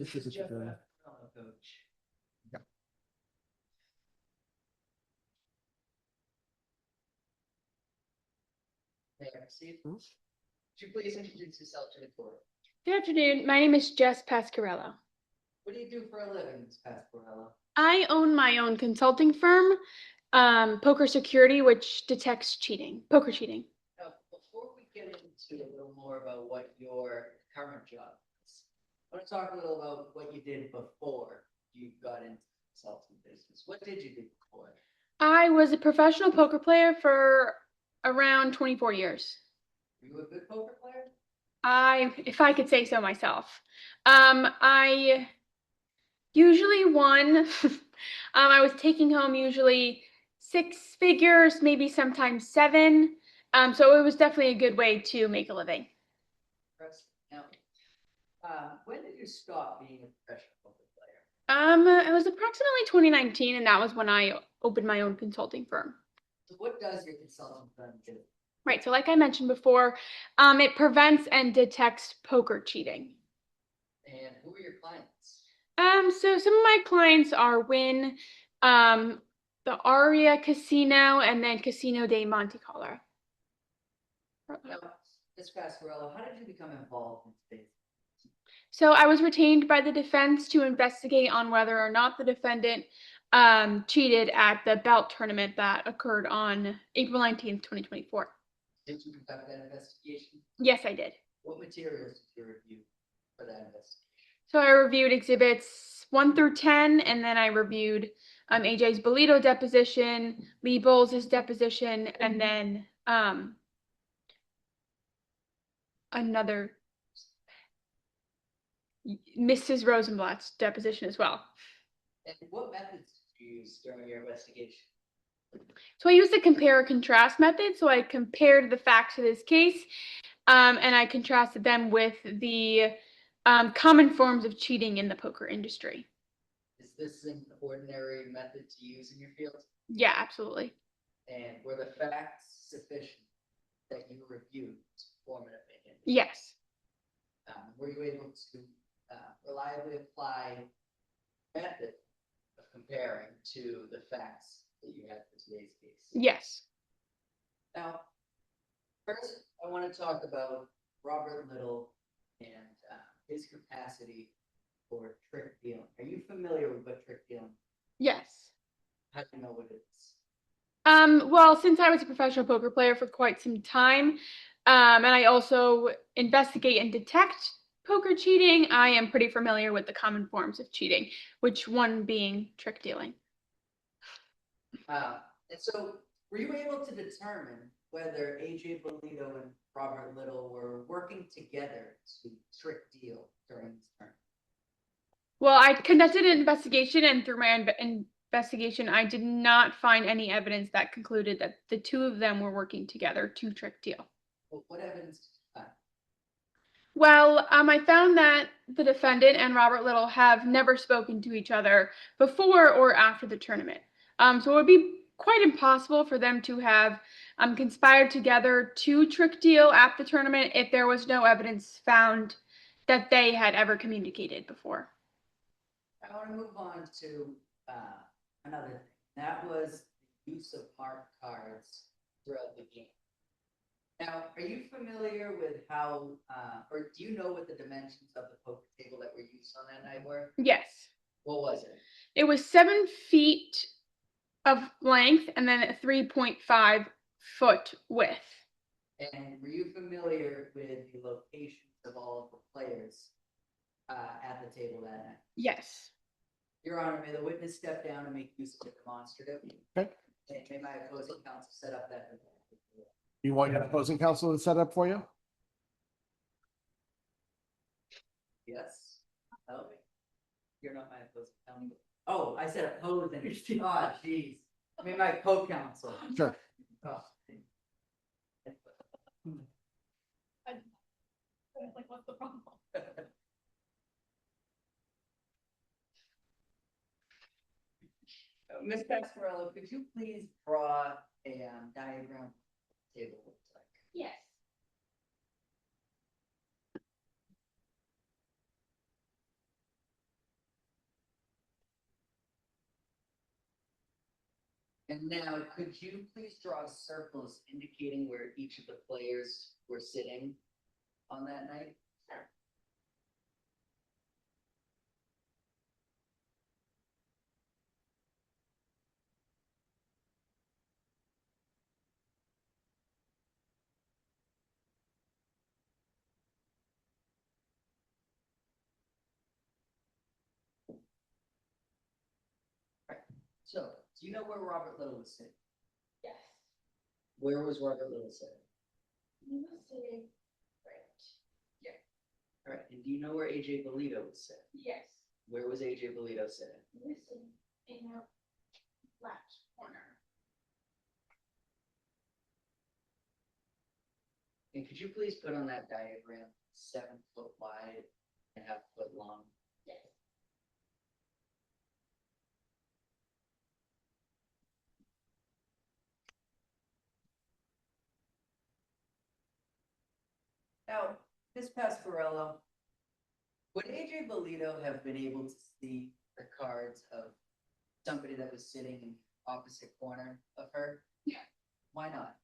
This is Jeff a Pascarello, coach. Yeah. May I proceed? Would you please introduce yourself to the court? Good afternoon. My name is Jess Pascarello. What do you do for a living, Ms. Pascarello? I own my own consulting firm, Poker Security, which detects cheating, poker cheating. Now, before we get into a little more about what your current job is, I want to talk a little about what you did before you got into the consulting business. What did you do before? I was a professional poker player for around 24 years. Were you a good poker player? If I could say so myself. I usually won. I was taking home usually 6 figures, maybe sometimes 7. So it was definitely a good way to make a living. Impressive. Now, when did you stop being a professional poker player? It was approximately 2019, and that was when I opened my own consulting firm. So what does your consulting firm do? Right, so like I mentioned before, it prevents and detects poker cheating. And who are your clients? So some of my clients are Wynn, the Aria Casino, and then Casino de Monte Carlo. Now, Ms. Pascarello, how did you become involved in today's? So I was retained by the defense to investigate on whether or not the defendant cheated at the belt tournament that occurred on April 19th, 2024. Did you conduct that investigation? Yes, I did. What materials did you review for that investigation? So I reviewed exhibits 1 through 10, and then I reviewed AJ's Bolito deposition, Lee Bowles' deposition, and then another Mrs. Rosenblatt's deposition as well. And what methods did you use during your investigation? So I used the compare or contrast method. So I compared the facts of this case, and I contrasted them with the common forms of cheating in the poker industry. Is this an ordinary method to use in your field? Yeah, absolutely. And were the facts sufficient that you reviewed to form an opinion? Yes. Were you able to reliably apply method of comparing to the facts that you had for today's case? Yes. Now, first, I want to talk about Robert Little and his capacity for trick dealing. Are you familiar with what trick dealing is? Yes. How do you know what it is? Well, since I was a professional poker player for quite some time, and I also investigate and detect poker cheating, I am pretty familiar with the common forms of cheating, which one being trick dealing. And so, were you able to determine whether AJ Bolito and Robert Little were working together to trick deal during this tournament? Well, I conducted an investigation, and through my investigation, I did not find any evidence that concluded that the two of them were working together to trick deal. Well, what evidence did you find? Well, I found that the defendant and Robert Little have never spoken to each other before or after the tournament. So it would be quite impossible for them to have conspired together to trick deal at the tournament if there was no evidence found that they had ever communicated before. I want to move on to another thing. That was the use of marked cards throughout the game. Now, are you familiar with how, or do you know what the dimensions of the poker table that were used on that night were? Yes. What was it? It was 7 feet of length and then a 3.5 foot width. And were you familiar with the locations of all of the players at the table that night? Yes. Your Honor, may the witness step down and make use of the demonstrative? Okay. And may my opposing counsel set up that. You want your opposing counsel to set up for you? Yes. Oh, you're not my opposing counsel. Oh, I said opposing. Oh, jeez. I mean, my co-counsel. Sure. Oh. Like, what's the problem? Ms. Pascarello, could you please draw a diagram of what the table looks like? Yes. And now, could you please draw circles indicating where each of the players were sitting on that night? So, do you know where Robert Little was sitting? Yes. Where was Robert Little sitting? He was sitting right. All right, and do you know where AJ Bolito was sitting? Yes. Where was AJ Bolito sitting? He was sitting in the left corner. And could you please put on that diagram 7 foot wide and 1/2 foot long? Yes. Now, Ms. Pasquarello, would AJ Bolito have been able to see the cards of somebody that was sitting in the opposite corner of her? Yeah. Why not?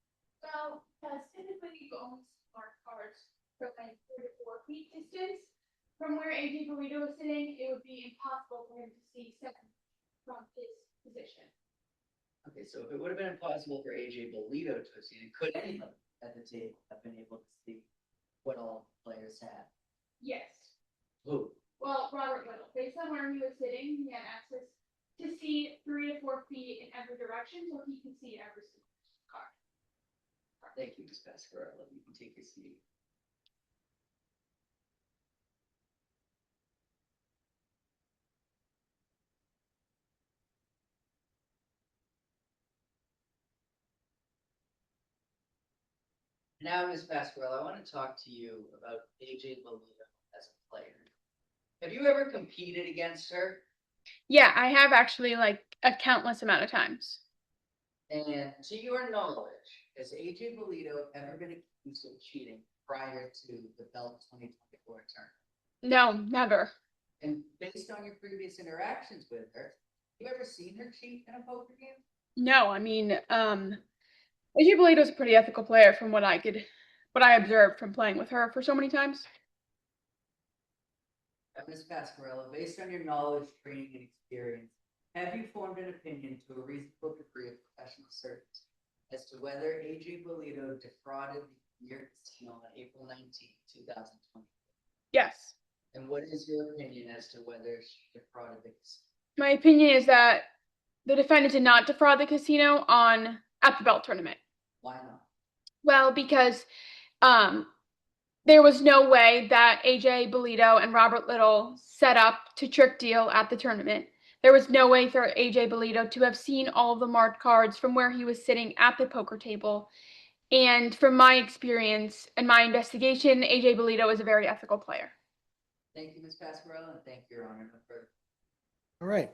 Well, typically you only mark cards from like 3 to 4 feet distance. From where AJ Bolito was sitting, it would be impossible for him to see 7 from his position. Okay, so if it would have been impossible for AJ Bolito to have seen it, could anyone at the table have been able to see what all players had? Yes. Who? Well, Robert Little, based on where he was sitting, he had access to see 3 to 4 feet in every direction, so he could see every single card. Thank you, Ms. Pasquarello. You can take your seat. Now, Ms. Pasquarello, I want to talk to you about AJ Bolito as a player. Have you ever competed against her? Yeah, I have actually like a countless amount of times. And to your knowledge, has AJ Bolito ever been accused of cheating prior to the Belt 2024 tournament? No, never. And based on your previous interactions with her, have you ever seen her cheat in a poker game? No, I mean, AJ Bolito's a pretty ethical player from what I observed from playing with her for so many times. Ms. Pasquarello, based on your knowledge, training, and experience, have you formed an opinion to a reasonable degree of professional certainty as to whether AJ Bolito defrauded the New York Casino on April 19, 2020? Yes. And what is your opinion as to whether she defrauded the casino? My opinion is that the defendant did not defraud the casino at the Belt tournament. Why not? Well, because there was no way that AJ Bolito and Robert Little set up to trick deal at the tournament. There was no way for AJ Bolito to have seen all of the marked cards from where he was sitting at the poker table. And from my experience and my investigation, AJ Bolito is a very ethical player. Thank you, Ms. Pasquarello, and thank you, Your Honor. No further. All right.